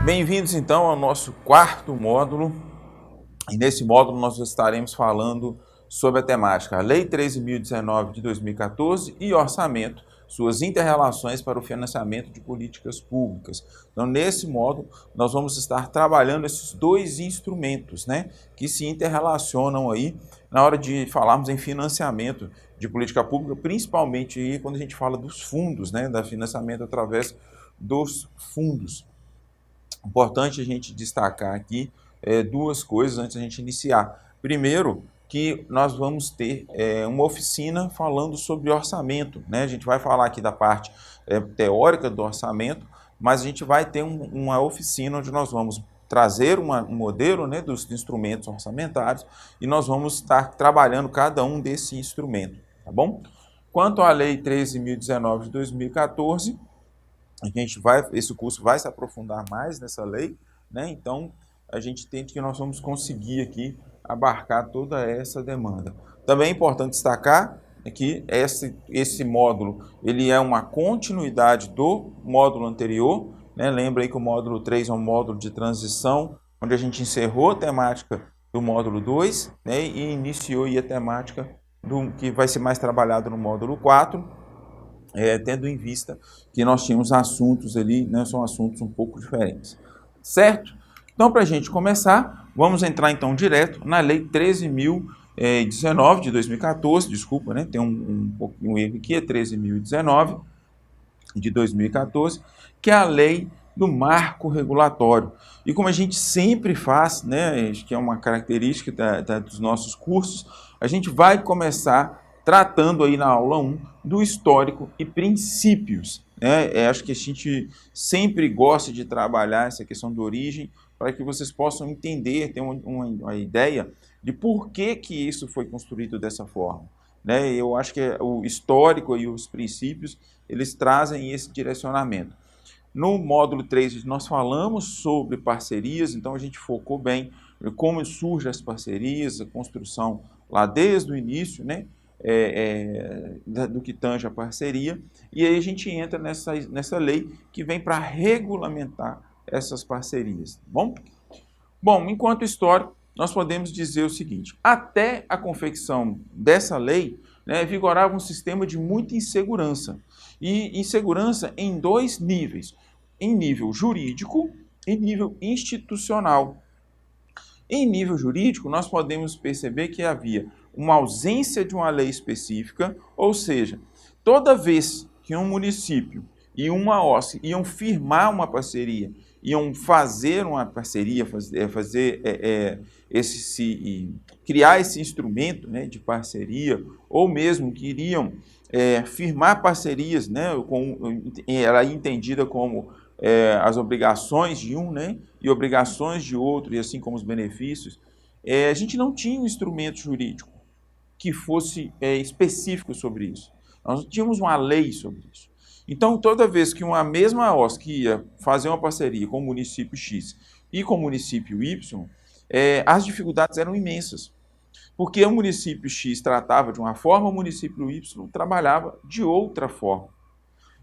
Bem-vindos então ao nosso quarto módulo, e nesse módulo nós estaremos falando sobre a temática Lei 13.019 de 2014 e Orçamento, suas interrelações para o financiamento de políticas públicas. Então, nesse módulo, nós vamos estar trabalhando esses dois instrumentos, que se interrelacionam aí na hora de falarmos em financiamento de política pública, principalmente aí quando a gente fala dos fundos, da financiamento através dos fundos. Importante a gente destacar aqui duas coisas antes da gente iniciar. Primeiro, que nós vamos ter uma oficina falando sobre orçamento. A gente vai falar aqui da parte teórica do orçamento, mas a gente vai ter uma oficina onde nós vamos trazer um modelo dos instrumentos orçamentários e nós vamos estar trabalhando cada um desse instrumento, tá bom? Quanto à Lei 13.019 de 2014, esse curso vai se aprofundar mais nessa lei, então a gente entende que nós vamos conseguir aqui abarcar toda essa demanda. Também é importante destacar que esse módulo ele é uma continuidade do módulo anterior, Lembra aí que o módulo 3 é um módulo de transição, onde a gente encerrou a temática do módulo 2, e iniciou aí a temática que vai ser mais trabalhado no módulo 4, tendo em vista que nós tínhamos assuntos ali, são assuntos um pouco diferentes, certo? Então, para a gente começar, vamos entrar então direto na Lei 13.019 de 2014, desculpa, tem um erro aqui, é 13.019 de 2014, que é a lei do marco regulatório. E como a gente sempre faz, acho que é uma característica dos nossos cursos, a gente vai começar tratando aí na aula 1 do histórico e princípios. Acho que a gente sempre gosta de trabalhar essa questão da origem para que vocês possam entender, ter uma ideia de por que isso foi construído dessa forma. Eu acho que o histórico e os princípios, eles trazem esse direcionamento. No módulo 3, nós falamos sobre parcerias, então a gente focou bem em como surgem as parcerias, a construção lá desde o início, do que tange a parceria, e aí a gente entra nessa lei que vem para regulamentar essas parcerias, tá bom? Bom, enquanto histórico, nós podemos dizer o seguinte: até a confecção dessa lei, vigorava um sistema de muita insegurança, e insegurança em dois níveis, em nível jurídico e nível institucional. Em nível jurídico, nós podemos perceber que havia uma ausência de uma lei específica, ou seja, toda vez que um município e uma OSC iam firmar uma parceria, iam fazer uma parceria, criar esse instrumento de parceria, ou mesmo que iriam firmar parcerias, ela é entendida como as obrigações de um e obrigações de outro, e assim como os benefícios, a gente não tinha um instrumento jurídico que fosse específico sobre isso. Nós tínhamos uma lei sobre isso. Então, toda vez que uma mesma OSC ia fazer uma parceria com o município X e com o município Y, as dificuldades eram imensas. Porque o município X tratava de uma forma, o município Y trabalhava de outra forma.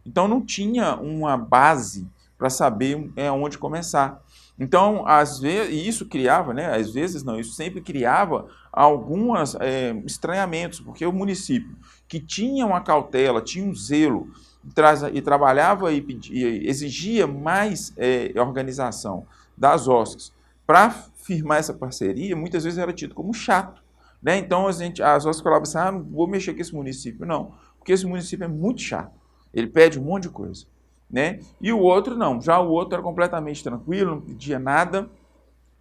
Então, não tinha uma base para saber onde começar. Então, às vezes, isso criava, às vezes não, isso sempre criava alguns estranhamentos, porque o município que tinha uma cautela, tinha um zelo, e trabalhava e exigia mais organização das OSCs para firmar essa parceria, muitas vezes era tido como chato. Então, as OSCs falavam assim, não vou mexer com esse município, não, porque esse município é muito chato, ele pede um monte de coisa. E o outro não, já o outro era completamente tranquilo, não pedia nada.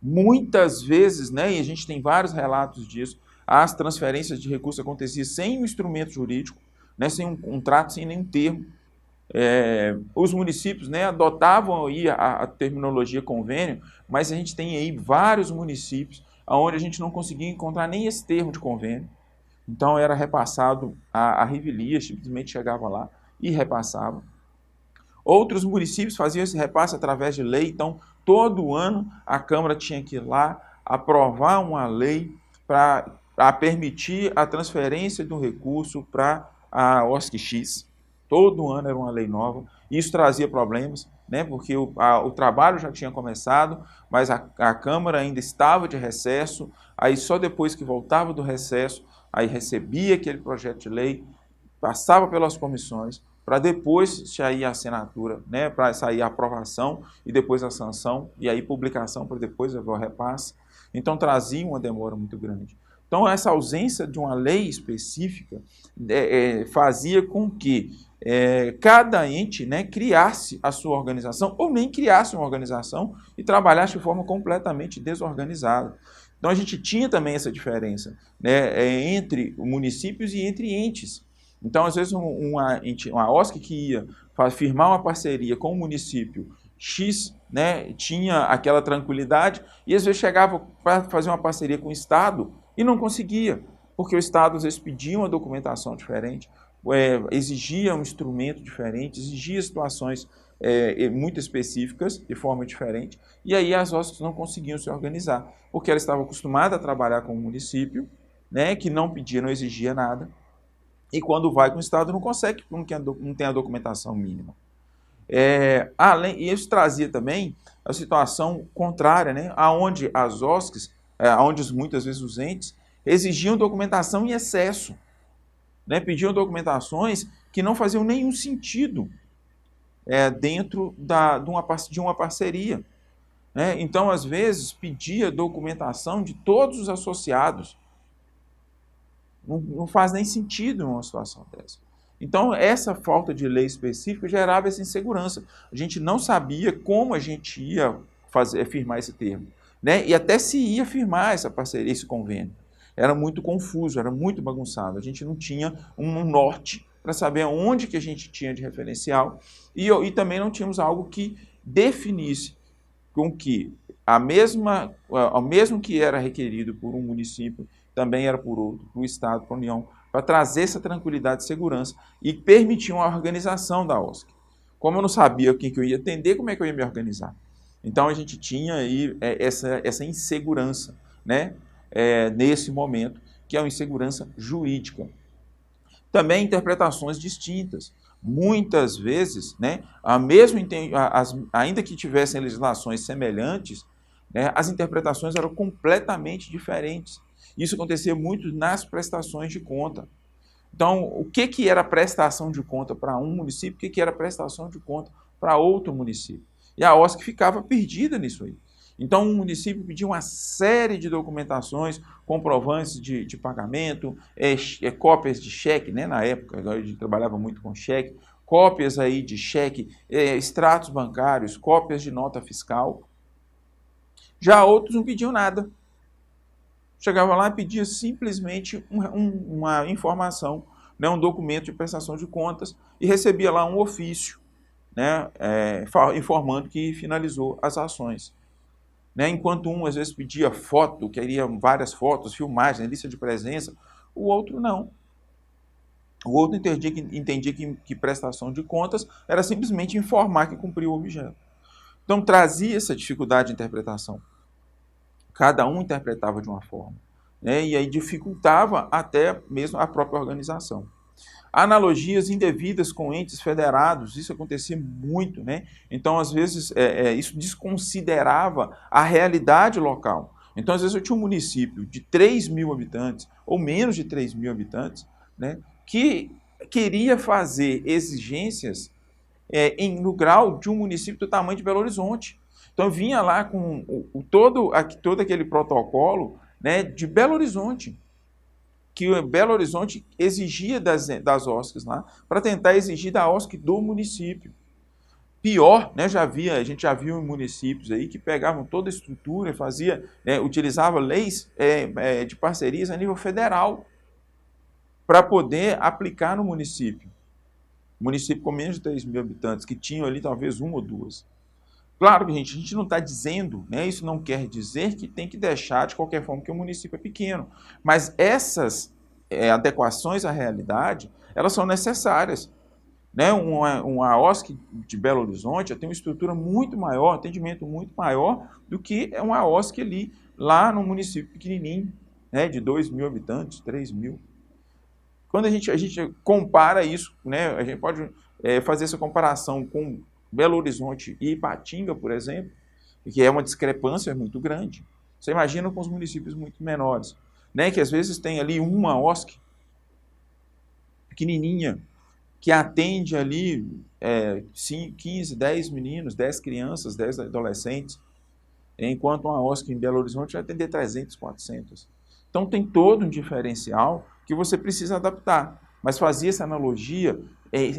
Muitas vezes, e a gente tem vários relatos disso, as transferências de recursos aconteciam sem um instrumento jurídico, sem um contrato, sem nenhum termo. Os municípios adotavam aí a terminologia convênio, mas a gente tem aí vários municípios onde a gente não conseguia encontrar nem esse termo de convênio. Então era repassado a revelia, simplesmente chegava lá e repassava. Outros municípios faziam esse repasse através de lei, então todo ano a Câmara tinha que ir lá aprovar uma lei para permitir a transferência do recurso para a OSC X. Todo ano era uma lei nova. Isso trazia problemas, né? Porque o trabalho já tinha começado, mas a Câmara ainda estava de recesso. Aí só depois que voltava do recesso, aí recebia aquele projeto de lei, passava pelas comissões, para depois sair a assinatura, né? Para sair a aprovação e depois a sanção, e aí publicação para depois o repasse. Então trazia uma demora muito grande. Então essa ausência de uma lei específica fazia com que cada ente, né, criasse a sua organização, ou nem criasse uma organização e trabalhasse de forma completamente desorganizada. Então a gente tinha também essa diferença, né, entre municípios e entre entes. Então, às vezes, uma OSC que ia firmar uma parceria com o município X, né, tinha aquela tranquilidade, e às vezes chegava para fazer uma parceria com o Estado e não conseguia, porque o Estado às vezes pedia uma documentação diferente, exigia um instrumento diferente, exigia situações muito específicas, de forma diferente, e aí as OSCs não conseguiam se organizar, porque elas estavam acostumadas a trabalhar com o município, né, que não pedia, não exigia nada, e quando vai com o Estado não consegue, não tem a documentação mínima. E isso trazia também a situação contrária, né, onde as OSCs, onde muitas vezes os entes, exigiam documentação em excesso, né, pediam documentações que não faziam nenhum sentido dentro de uma parceria. Né? Então, às vezes, pedia documentação de todos os associados. Não faz nem sentido uma situação dessa. Então, essa falta de lei específica gerava essa insegurança. A gente não sabia como a gente ia firmar esse termo, né? E até se ia firmar essa parceria, esse convênio. Era muito confuso, era muito bagunçado. A gente não tinha um norte para saber onde que a gente tinha de referencial e também não tínhamos algo que definisse com que ao mesmo que era requerido por um município, também era por outro, para o Estado, para a União, para trazer essa tranquilidade e segurança e permitir uma organização da OSC. Como eu não sabia quem que eu ia atender, como é que eu ia me organizar? Então a gente tinha aí essa insegurança, né? Nesse momento, que é uma insegurança jurídica. Também interpretações distintas. Muitas vezes, né, ainda que tivessem legislações semelhantes, né, as interpretações eram completamente diferentes. Isso acontecia muito nas prestações de conta. Então, o que era prestação de conta para um município, o que era prestação de conta para outro município? E a OSC ficava perdida nisso aí. Então, o município pedia uma série de documentações, comprovantes de pagamento, cópias de cheque, né? Na época, a gente trabalhava muito com cheque, cópias aí de cheque, extratos bancários, cópias de nota fiscal. Já outros não pediam nada. Chegava lá e pedia simplesmente uma informação, né? Um documento de prestação de contas, e recebia lá um ofício, né? Informando que finalizou as ações. Né? Enquanto um às vezes pedia foto, queria várias fotos, filmagens, lista de presença, o outro não. O outro entendia que prestação de contas era simplesmente informar que cumpriu o objeto. Então trazia essa dificuldade de interpretação. Cada um interpretava de uma forma, né? E aí dificultava até mesmo a própria organização. Analogias indevidas com entes federados, isso acontecia muito, né? Então, às vezes, isso desconsiderava a realidade local. Então, às vezes, eu tinha um município de 3 mil habitantes, ou menos de 3 mil habitantes, né, que queria fazer exigências no grau de um município do tamanho de Belo Horizonte. Então, vinha lá com todo aquele protocolo, né, de Belo Horizonte, que Belo Horizonte exigia das OSCs lá, para tentar exigir da OSC do município. Pior, né, a gente já viu em municípios aí que pegavam toda a estrutura e utilizavam leis de parcerias a nível federal para poder aplicar no município. Município com menos de 3 mil habitantes, que tinham ali talvez uma ou duas. Claro que a gente não está dizendo, né, isso não quer dizer que tem que deixar de qualquer forma que o município é pequeno, mas essas adequações à realidade, elas são necessárias. Né? Uma OSC de Belo Horizonte tem uma estrutura muito maior, atendimento muito maior do que uma OSC lá no município pequenininho, né, de 2 mil habitantes, 3 mil. Quando a gente compara isso, né, a gente pode fazer essa comparação com Belo Horizonte e Ipatinga, por exemplo, que é uma discrepância muito grande. Você imagina com os municípios muito menores, né, que às vezes tem ali uma OSC pequenininha, que atende ali 15, 10 meninos, 10 crianças, 10 adolescentes, enquanto uma OSC em Belo Horizonte vai atender 300, 400. Então tem todo um diferencial que você precisa adaptar, mas fazia essa analogia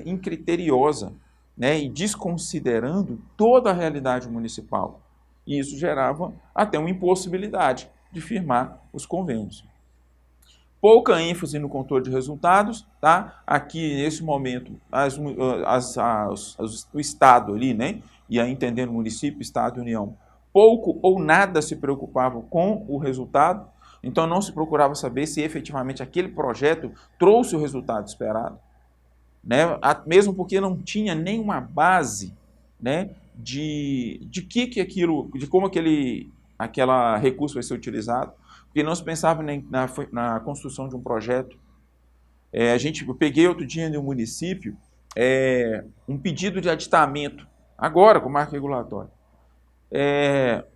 incriteriosa, né, e desconsiderando toda a realidade municipal. E isso gerava até uma impossibilidade de firmar os convênios. Pouca ênfase no controle de resultados, tá? Aqui, nesse momento, o Estado ali, né? E aí entendendo município, Estado e União, pouco ou nada se preocupavam com o resultado, então não se procurava saber se efetivamente aquele projeto trouxe o resultado esperado, né? Mesmo porque não tinha nenhuma base, né? De como aquela recurso vai ser utilizado, porque não se pensava na construção de um projeto. Eu peguei outro dia no município um pedido de aditamento, agora com marco regulatório.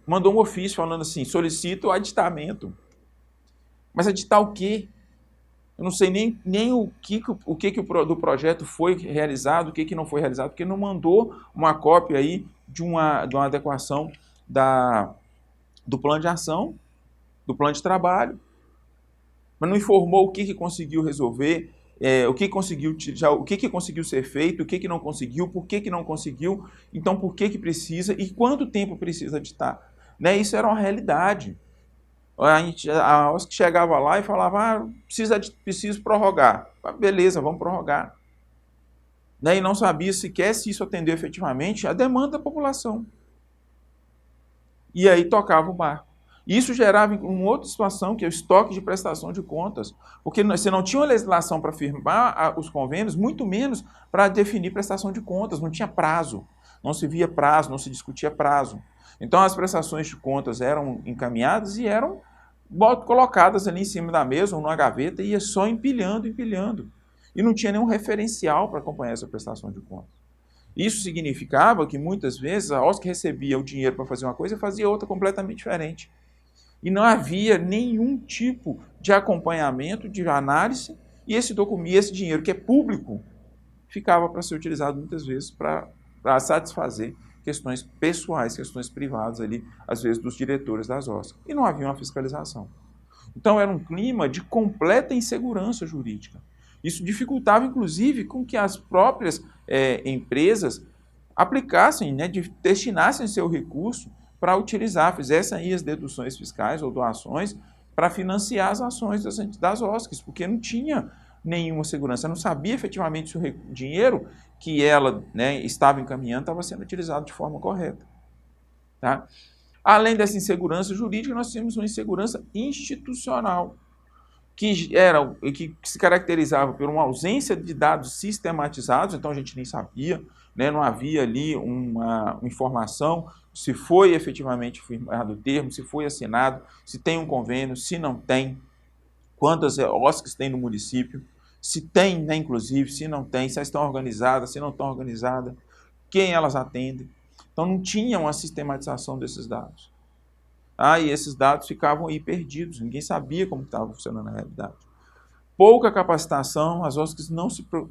Mandou um ofício falando assim, solicito o aditamento. Mas aditar o quê? Eu não sei nem o que do projeto foi realizado, o que não foi realizado, porque não mandou uma cópia aí de uma adequação do plano de ação, do plano de trabalho, mas não informou o que conseguiu resolver, o que conseguiu ser feito, o que não conseguiu, por que não conseguiu, então por que precisa e quanto tempo precisa aditar. Né? Isso era uma realidade. A OSC chegava lá e falava, preciso prorrogar. Beleza, vamos prorrogar. Né? E não sabia sequer se isso atendeu efetivamente a demanda da população. E aí tocava o barco. Isso gerava uma outra situação, que é o estoque de prestação de contas, porque você não tinha uma legislação para firmar os convênios, muito menos para definir prestação de contas, não tinha prazo, não se via prazo, não se discutia prazo. Então as prestações de contas eram encaminhadas e eram colocadas ali em cima da mesa ou numa gaveta e ia só empilhando. E não tinha nenhum referencial para acompanhar essa prestação de contas. Isso significava que muitas vezes a OSC recebia o dinheiro para fazer uma coisa e fazia outra completamente diferente. E não havia nenhum tipo de acompanhamento, de análise, e esse dinheiro que é público ficava para ser utilizado muitas vezes para satisfazer questões pessoais, questões privadas ali, às vezes dos diretores das OSC. E não havia uma fiscalização. Então era um clima de completa insegurança jurídica. Isso dificultava, inclusive, com que as próprias empresas aplicassem, né, destinassem seu recurso para utilizar, fizessem aí as deduções fiscais ou doações para financiar as ações das OSCs, porque não tinha nenhuma segurança, não sabia efetivamente se o dinheiro que ela, né, estava encaminhando estava sendo utilizado de forma correta. Tá? Além dessa insegurança jurídica, nós temos uma insegurança institucional, que se caracterizava por uma ausência de dados sistematizados, então a gente nem sabia, né, não havia ali uma informação se foi efetivamente firmado o termo, se foi assinado, se tem um convênio, se não tem, quantas OSCs tem no município, se tem, né, inclusive, se não tem, se elas estão organizadas, se não estão organizadas, quem elas atendem. Então não tinha uma sistematização desses dados. E esses dados ficavam aí perdidos, ninguém sabia como estava funcionando na realidade. Pouca capacitação, as OSCs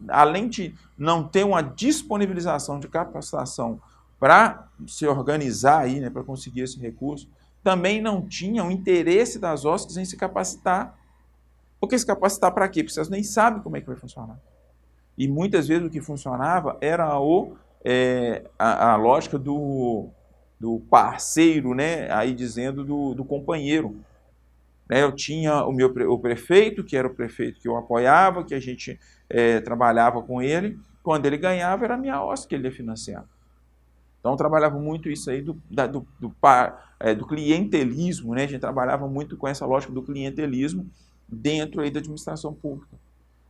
além de não ter uma disponibilização de capacitação para se organizar aí, né, para conseguir esse recurso, também não tinha o interesse das OSCs em se capacitar. Porque se capacitar para quê? Porque vocês nem sabem como é que vai funcionar. E muitas vezes o que funcionava era a lógica do parceiro, né, aí dizendo do companheiro. Eu tinha o prefeito, que era o prefeito que eu apoiava, que a gente trabalhava com ele. Quando ele ganhava, era a minha OSC que ele ia financiar. Então, eu trabalhava muito isso aí do clientelismo, né? A gente trabalhava muito com essa lógica do clientelismo dentro aí da administração pública.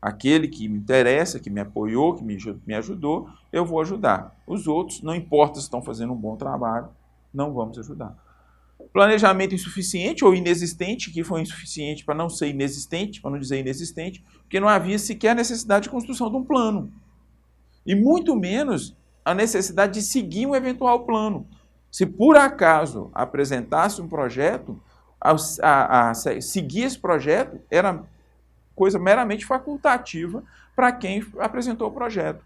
Aquele que me interessa, que me apoiou, que me ajudou, eu vou ajudar. Os outros, não importa se estão fazendo um bom trabalho, não vamos ajudar. Planejamento insuficiente ou inexistente, que foi insuficiente para não ser inexistente, para não dizer inexistente, porque não havia sequer necessidade de construção de um plano. e muito menos a necessidade de seguir um eventual plano. Se por acaso apresentasse um projeto, seguir esse projeto era coisa meramente facultativa para quem apresentou o projeto.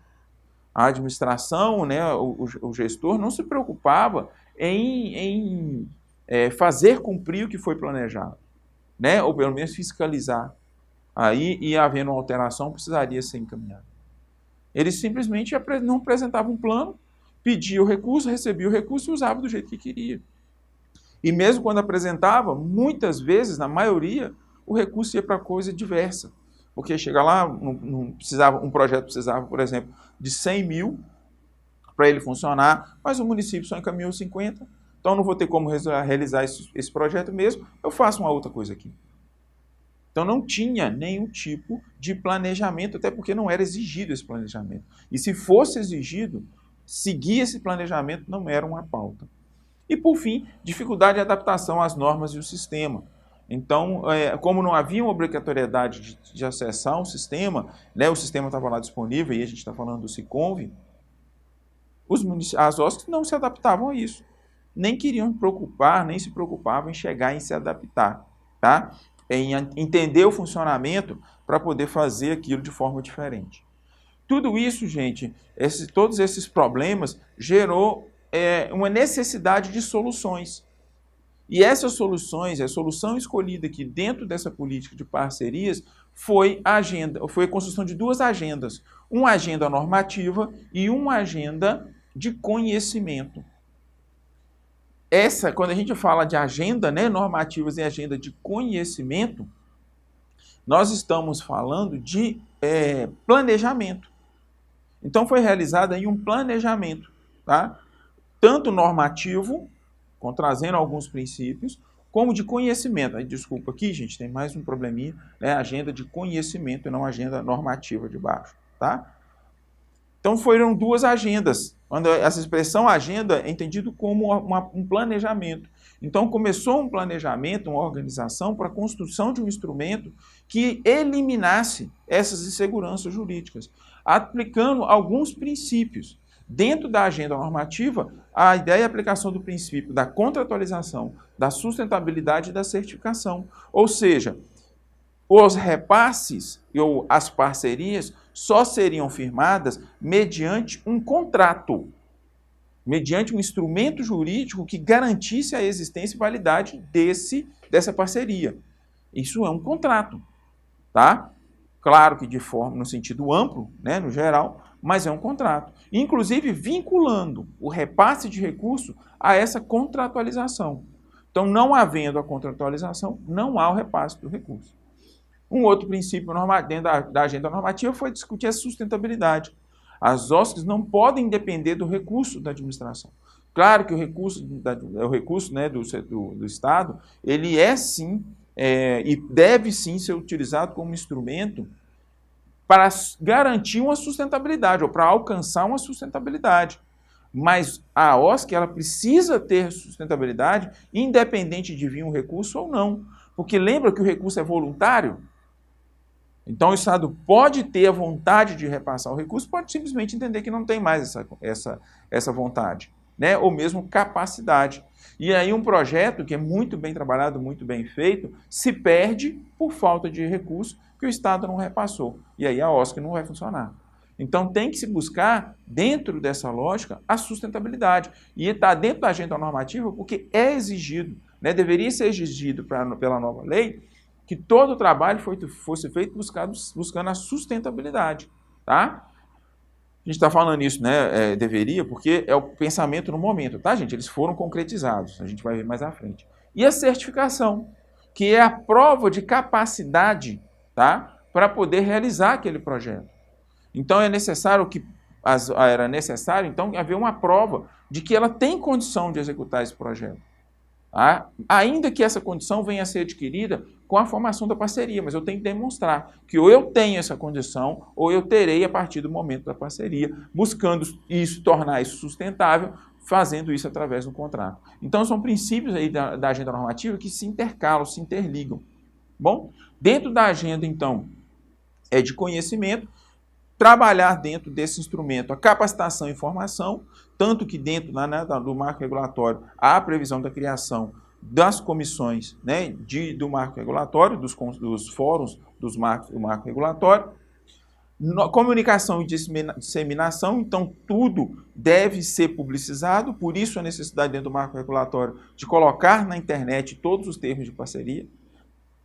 A administração, né, o gestor, não se preocupava em fazer cumprir o que foi planejado, né, ou pelo menos fiscalizar. Aí, e havendo uma alteração, precisaria ser encaminhado. Eles simplesmente não apresentavam um plano, pediam o recurso, recebiam o recurso e usavam do jeito que queria. E mesmo quando apresentava, muitas vezes, na maioria, o recurso ia para coisa diversa. Porque chega lá, um projeto precisava, por exemplo, de 100 mil para ele funcionar, mas o município só encaminhou 50, então não vou ter como realizar esse projeto mesmo, eu faço uma outra coisa aqui. Então não tinha nenhum tipo de planejamento, até porque não era exigido esse planejamento. E se fosse exigido, seguir esse planejamento não era uma pauta. E por fim, dificuldade de adaptação às normas e o sistema. Então, como não havia uma obrigatoriedade de acessar um sistema, né, o sistema estava lá disponível, e a gente está falando do SICONV, as OSCs não se adaptavam a isso. Nem queriam preocupar, nem se preocupavam em chegar em se adaptar, tá? Em entender o funcionamento para poder fazer aquilo de forma diferente. Tudo isso, gente, todos esses problemas gerou uma necessidade de soluções. E essas soluções, a solução escolhida aqui dentro dessa política de parcerias foi a construção de duas agendas. Uma agenda normativa e uma agenda de conhecimento. Quando a gente fala de agenda, né, normativas e agenda de conhecimento, nós estamos falando de planejamento. Então foi realizado aí um planejamento, tá? Tanto normativo, trazendo alguns princípios, como de conhecimento. Aí, desculpa aqui, gente, tem mais um probleminha, né? Agenda de conhecimento e não agenda normativa de baixo, tá? Então foram duas agendas. Quando essa expressão agenda é entendido como um planejamento. Então começou um planejamento, uma organização para a construção de um instrumento que eliminasse essas inseguranças jurídicas, aplicando alguns princípios. Dentro da agenda normativa, a ideia é a aplicação do princípio da contratualização, da sustentabilidade e da certificação. Ou seja, os repasses ou as parcerias só seriam firmadas mediante um contrato, mediante um instrumento jurídico que garantisse a existência e validade dessa parceria. Isso é um contrato, tá? Claro que de forma, no sentido amplo, né, no geral, mas é um contrato. Inclusive vinculando o repasse de recurso a essa contratualização. Então, não havendo a contratualização, não há o repasse do recurso. Um outro princípio dentro da agenda normativa foi discutir a sustentabilidade. As OSCs não podem depender do recurso da administração. Claro que o recurso né, do Estado, ele é sim, e deve sim ser utilizado como instrumento para garantir uma sustentabilidade, ou para alcançar uma sustentabilidade. Mas a OSC, ela precisa ter sustentabilidade, independente de vir um recurso ou não. Porque lembra que o recurso é voluntário? Então o Estado pode ter a vontade de repassar o recurso, pode simplesmente entender que não tem mais essa vontade, né? Ou mesmo capacidade. E aí um projeto que é muito bem trabalhado, muito bem feito, se perde por falta de recurso que o Estado não repassou. E aí a OSC não vai funcionar. Então tem que se buscar, dentro dessa lógica, a sustentabilidade. E está dentro da agenda normativa porque é exigido, né? Deveria ser exigido pela nova lei, que todo o trabalho fosse feito buscando a sustentabilidade, tá? A gente está falando isso, né? Deveria, porque é o pensamento no momento, tá, gente? Eles foram concretizados, a gente vai ver mais à frente. E a certificação, que é a prova de capacidade, tá? Para poder realizar aquele projeto. Então era necessário, então, haver uma prova de que ela tem condição de executar esse projeto. Tá? Ainda que essa condição venha a ser adquirida com a formação da parceria, mas eu tenho que demonstrar que ou eu tenho essa condição, ou eu terei a partir do momento da parceria, buscando isso, tornar isso sustentável, fazendo isso através do contrato. Então, são princípios aí da agenda normativa que se intercalam, se interligam. Bom, dentro da agenda, então, de conhecimento, trabalhar dentro desse instrumento a capacitação e formação, tanto que dentro do marco regulatório há a previsão da criação das comissões, né, do marco regulatório, dos fóruns do marco regulatório, comunicação e disseminação, então tudo deve ser publicizado, por isso a necessidade dentro do marco regulatório de colocar na internet todos os termos de parceria,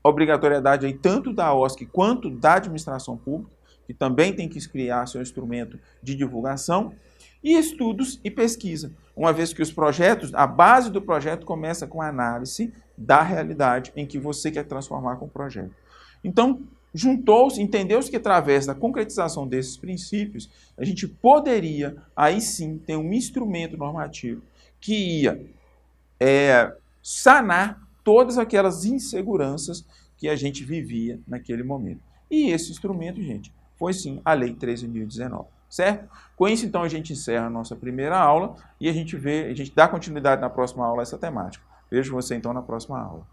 obrigatoriedade aí tanto da OSC quanto da administração pública, que também tem que criar seu instrumento de divulgação, e estudos e pesquisa, uma vez que os projetos, a base do projeto começa com a análise da realidade em que você quer transformar com o projeto. Então, juntou-se, entendeu-se que através da concretização desses princípios, a gente poderia, aí sim, ter um instrumento normativo que ia sanar todas aquelas inseguranças que a gente vivia naquele momento. E esse instrumento, gente, foi sim a Lei 13.019, certo? Com isso, então, a gente encerra a nossa primeira aula e a gente dá continuidade na próxima aula a essa temática. Vejo você, então, na próxima aula.